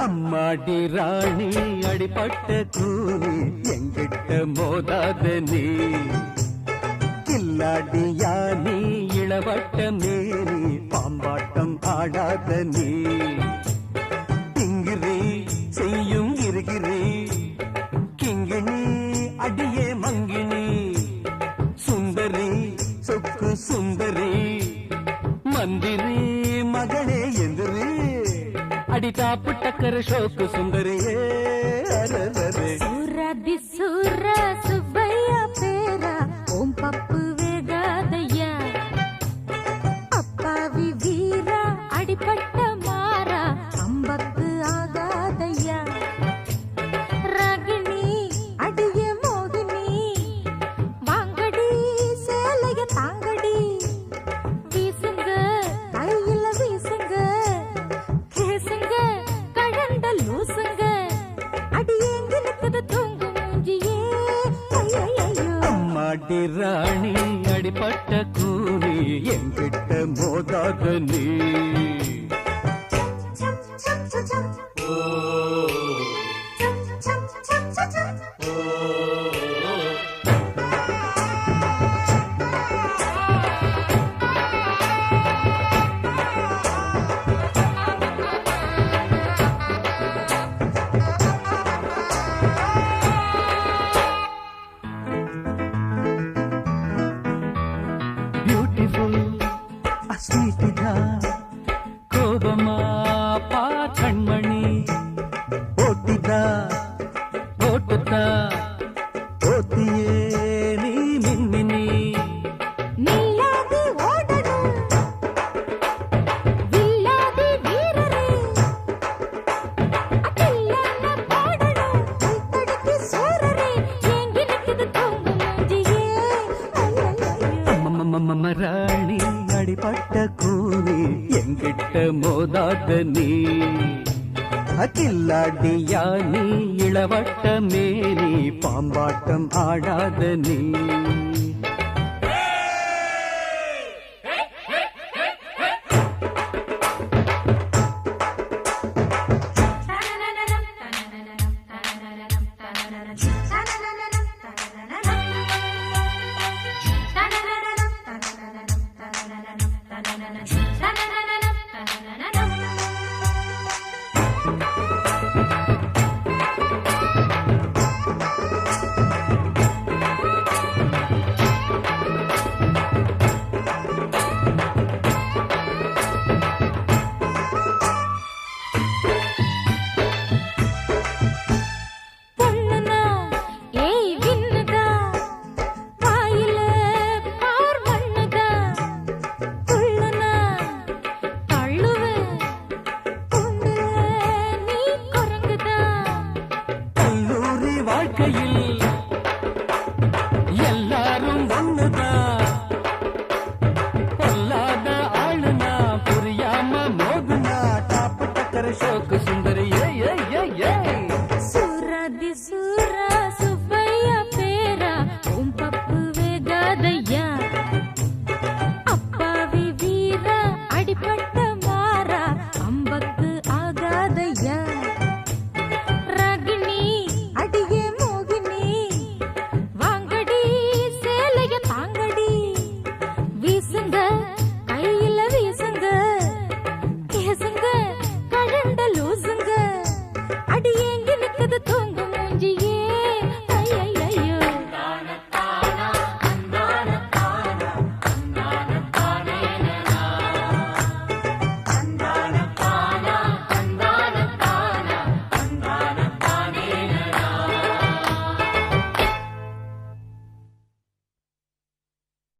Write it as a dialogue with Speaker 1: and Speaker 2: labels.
Speaker 1: அம்மாடி ராணி அடிபட்ட கூனி எங்கிட்ட மோதாத நீ கில்லாடியா நீ இளவட்ட மேனி பாம்பாட்டம் ஆடாத நீ திங்கிரி செய்யும் இருகிரி கிங்கிணி அடியே மங்கினி சுந்தரி சொக்கு சுந்தரி மந்திரி மகளே எந்திரி அடி தாப்பு டக்கர ஷோக்கு சுந்தரியே
Speaker 2: சூரதி சூர சுப்பையா பேரா ஓம் பப்பு வேகாதையா அப்பாவி வீரா அடிப்பட்ட மாறா அம்பத்து ஆகாதையா ராகினி அடிய மோகினி வாங்கடி சேலைய தாங்கடி வீசுங்க கையில வீசுங்க கேசுங்க கடந்த லூசுங்க அடியேங்க நிற்குது தூங்கு மூஞ்சியே
Speaker 1: அம்மாடி ராணி அடிப்பட்ட கூனி எங்கிட்ட மோதாத நீ பியூட்டிஃபுல் அஸ்வீட்டிதா கோபமா பா கண்மணி ஓட்டிதா ஓட்டுதா ஓத்தியே நீ மின்மினி
Speaker 2: நில்லாது ஓடணும் வில்லாது வீரரே அகில்லான பாடணும் கைத்தடுக்கி சூரரே ஏங்கி நிற்குது தூங்கு மூஞ்சியே
Speaker 1: ராணி அடிப்பட்ட கூனி எங்கிட்ட மோதாத நீ அகில்லாடியா நீ இளவட்ட மேனி பாம்பாட்டம் ஆடாத நீ வாழ்க்கையில்